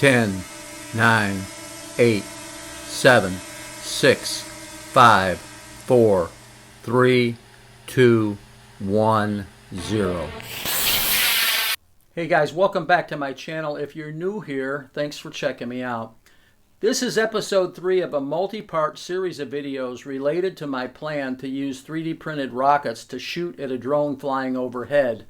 10, 9, 8, 7, 6, 5, 4, 3, 2, 1, 0. Hey guys, welcome back to my channel. If you're new here, thanks for checking me out. This is episode 3 of a multi-part series of videos related to my plan to use 3D printed rockets to shoot at a drone flying overhead.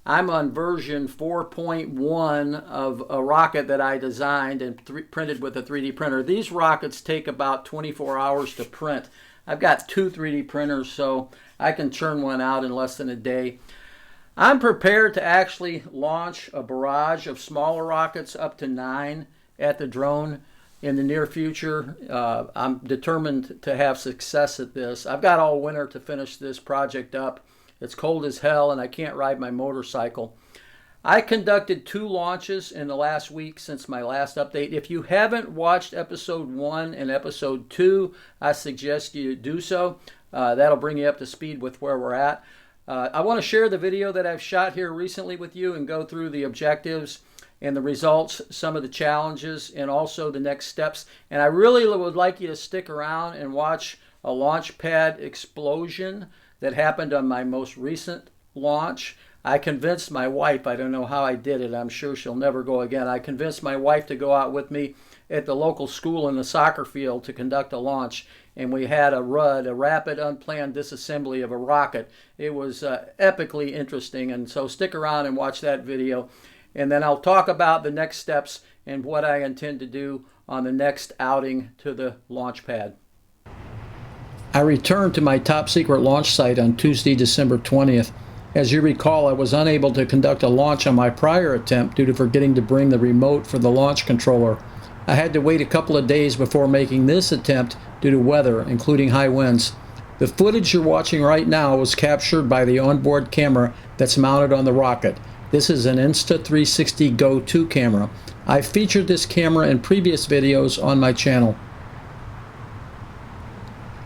I'm on version 4.1 of a rocket that I designed and printed with a 3D printer. These rockets take about 24 hours to print. I've got 2 3D printers, so I can churn one out in less than a day. I'm prepared to actually launch a barrage of smaller rockets, up to 9, at the drone in the near future. I'm determined to have success at this. I've got all winter to finish this project up. It's cold as hell and I can't ride my motorcycle. I conducted 2 launches in the last week since my last update. If you haven't watched episode 1 and episode 2, I suggest you do so. That'll bring you up to speed with where we're at. I want to share the video that I've shot here recently with you and go through the objectives and the results, some of the challenges, and also the next steps. And I really would like you to stick around and watch a launch pad explosion that happened on my most recent launch. I convinced my wife, I don't know how I did it, I'm sure she'll never go again. I convinced my wife to go out with me at the local school in the soccer field to conduct a launch, and we had a RUD, a rapid unplanned disassembly of a rocket. It was epically interesting, and so stick around and watch that video, and then I'll talk about the next steps and what I intend to do on the next outing to the launch pad. I returned to my top secret launch site on Tuesday, December 20th. As you recall, I was unable to conduct a launch on my prior attempt due to forgetting to bring the remote for the launch controller. I had to wait a couple of days before making this attempt due to weather, including high winds. The footage you're watching right now was captured by the onboard camera that's mounted on the rocket. This is an Insta360 Go 2 camera. I've featured this camera in previous videos on my channel.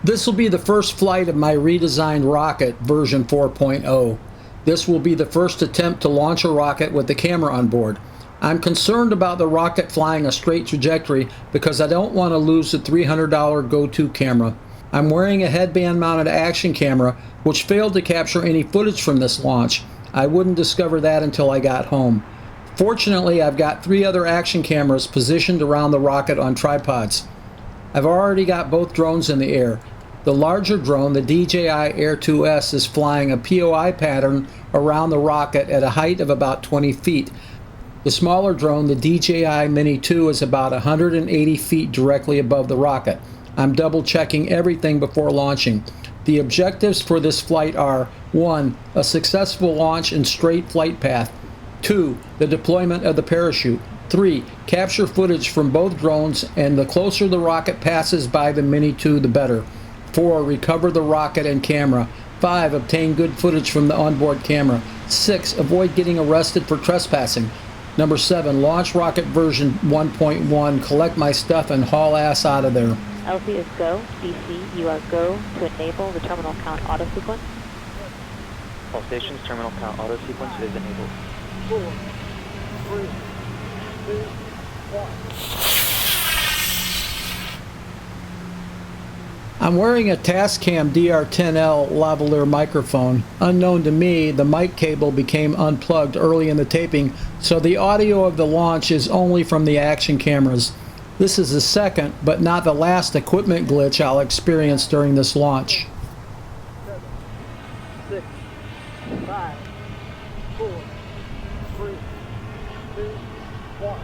This will be the first flight of my redesigned rocket, version 4.0. This will be the first attempt to launch a rocket with the camera on board. I'm concerned about the rocket flying a straight trajectory because I don't want to lose the $300 Go 2 camera. I'm wearing a headband-mounted action camera, which failed to capture any footage from this launch. I wouldn't discover that until I got home. Fortunately, I've got 3 other action cameras positioned around the rocket on tripods. I've already got both drones in the air. The larger drone, the DJI Air 2S, is flying a POI pattern around the rocket at a height of about 20 feet. The smaller drone, the DJI Mini 2, is about 180 feet directly above the rocket. I'm double checking everything before launching. The objectives for this flight are: 1. A successful launch and straight flight path. 2. The deployment of the parachute. 3. Capture footage from both drones, and the closer the rocket passes by the Mini 2, the better. 4. Recover the rocket and camera. 5. Obtain good footage from the onboard camera. 6. Avoid getting arrested for trespassing. Number 7. Launch rocket version 1.1. Collect my stuff and haul ass out of there. LC is go. DC, you are go to enable the terminal count auto sequence. All stations, terminal count auto sequence is enabled. 4, 3, 2, 1. I'm wearing a Tascam DR10L lavalier microphone. Unknown to me, the mic cable became unplugged early in the taping, so the audio of the launch is only from the action cameras. This is the second, but not the last equipment glitch I'll experience during this launch. 7, 6, 5, 4, 3, 2, 1.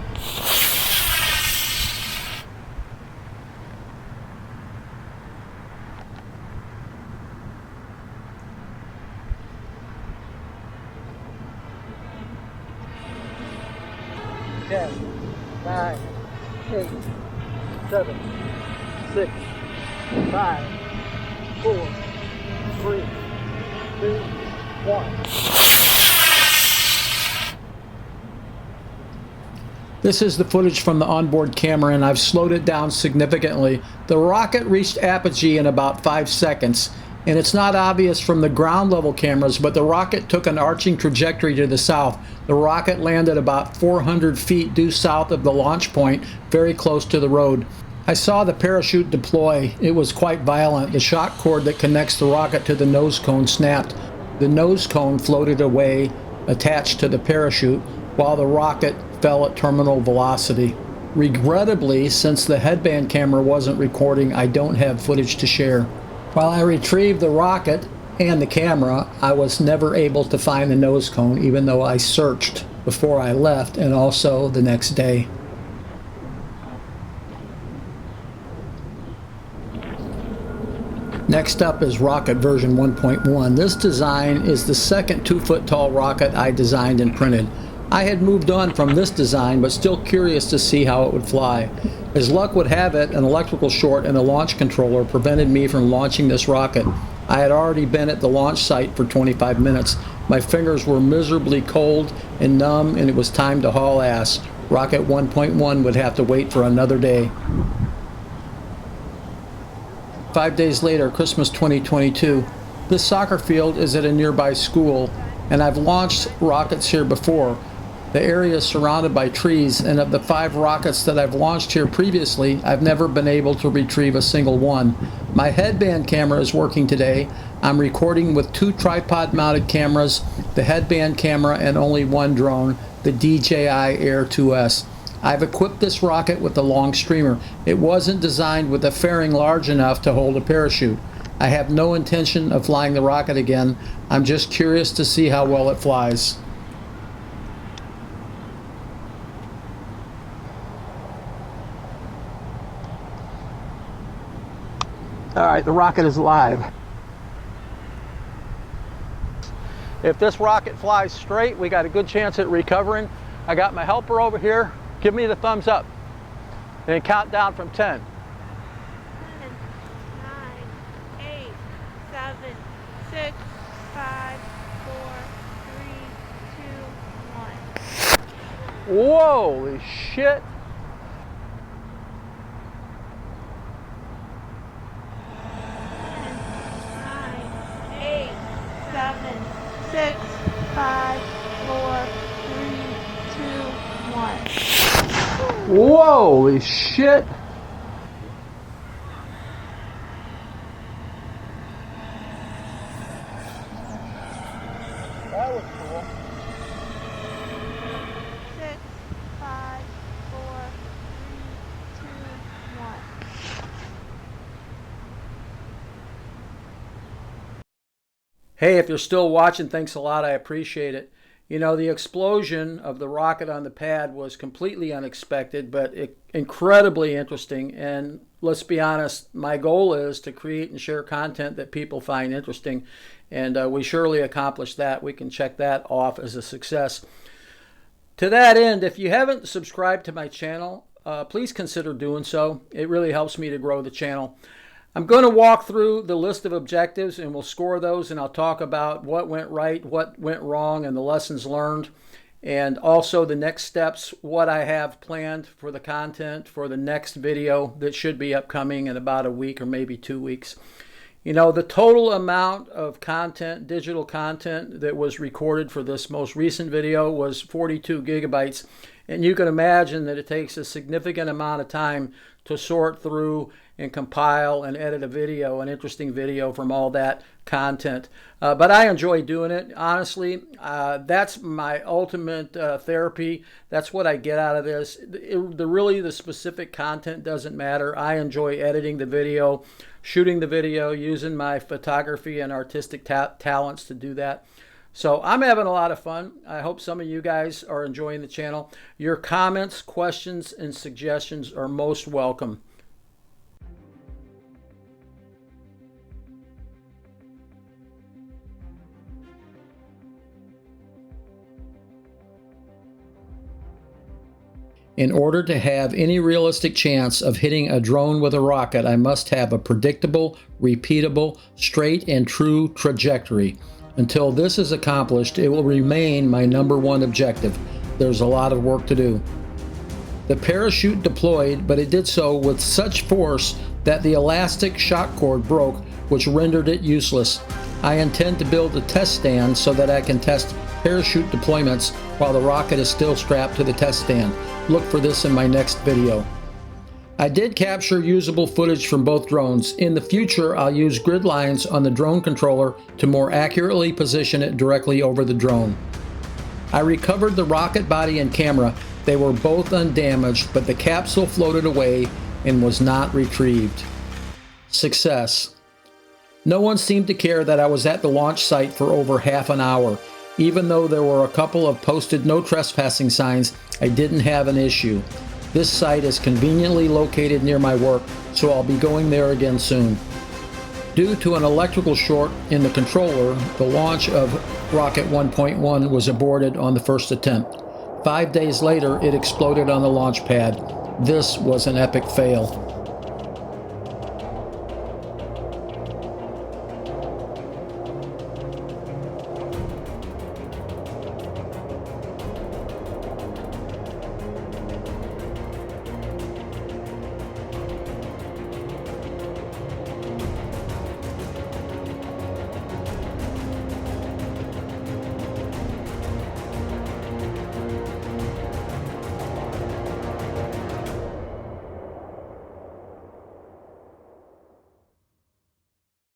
Ten, 9, 8, 7, 6, 5, 4, 3, 2, 1. This is the footage from the onboard camera, and I've slowed it down significantly. The rocket reached apogee in about 5 seconds. And it's not obvious from the ground level cameras, but the rocket took an arching trajectory to the south. The rocket landed about 400 feet due south of the launch point, very close to the road. I saw the parachute deploy. It was quite violent. The shock cord that connects the rocket to the nose cone snapped. The nose cone floated away, attached to the parachute, while the rocket fell at terminal velocity. Regrettably, since the headband camera wasn't recording, I don't have footage to share. While I retrieved the rocket and the camera, I was never able to find the nose cone, even though I searched before I left and also the next day. Next up is rocket version 1.1. This design is the second 2-foot tall rocket I designed and printed. I had moved on from this design, but still curious to see how it would fly. As luck would have it, an electrical short in the launch controller prevented me from launching this rocket. I had already been at the launch site for 25 minutes. My fingers were miserably cold and numb, and it was time to haul ass. Rocket 1.1 would have to wait for another day. 5 days later, Christmas 2022. This soccer field is at a nearby school, and I've launched rockets here before. The area is surrounded by trees, and of the 5 rockets that I've launched here previously, I've never been able to retrieve a single one. My headband camera is working today. I'm recording with 2 tripod-mounted cameras, the headband camera, and only 1 drone, the DJI Air 2S. I've equipped this rocket with a long streamer. It wasn't designed with a fairing large enough to hold a parachute. I have no intention of flying the rocket again. I'm just curious to see how well it flies. All right, the rocket is live. If this rocket flies straight, we got a good chance at recovering. I got my helper over here. Give me the thumbs up and count down from 10. 10, 9, 8, 7, 6, 5, 4, 3, 2, 1. Holy shit. 9, 8, 7, 6, 5, 4, 3, 2, 1. Holy shit. That was cool. 6, 5, 4, 3, 2, 1. Hey, if you're still watching, thanks a lot. I appreciate it. You know, the explosion of the rocket on the pad was completely unexpected, but incredibly interesting. And let's be honest, my goal is to create and share content that people find interesting. And we surely accomplished that. We can check that off as a success. To that end, if you haven't subscribed to my channel, please consider doing so. It really helps me to grow the channel. I'm going to walk through the list of objectives and we'll score those, and I'll talk about what went right, what went wrong, and the lessons learned, and also the next steps, what I have planned for the content for the next video that should be upcoming in about a week or maybe 2 weeks. You know, the total amount of content, digital content, that was recorded for this most recent video was 42 gigabytes. And you can imagine that it takes a significant amount of time to sort through and compile and edit a video, an interesting video from all that content. But I enjoy doing it. Honestly, that's my ultimate therapy. That's what I get out of this. Really, the specific content doesn't matter. I enjoy editing the video, shooting the video, using my photography and artistic talents to do that. So I'm having a lot of fun. I hope some of you guys are enjoying the channel. Your comments, questions, and suggestions are most welcome. In order to have any realistic chance of hitting a drone with a rocket, I must have a predictable, repeatable, straight and true trajectory. Until this is accomplished, it will remain my #1 objective. There's a lot of work to do. The parachute deployed, but it did so with such force that the elastic shock cord broke, which rendered it useless. I intend to build a test stand so that I can test parachute deployments while the rocket is still strapped to the test stand. Look for this in my next video. I did capture usable footage from both drones. In the future, I'll use grid lines on the drone controller to more accurately position it directly over the drone. I recovered the rocket body and camera. They were both undamaged, but the capsule floated away and was not retrieved. Success. No one seemed to care that I was at the launch site for over half an hour. Even though there were a couple of posted no trespassing signs, I didn't have an issue. This site is conveniently located near my work, so I'll be going there again soon. Due to an electrical short in the controller, the launch of Rocket 1.1 was aborted on the first attempt. 5 days later, it exploded on the launch pad. This was an epic fail.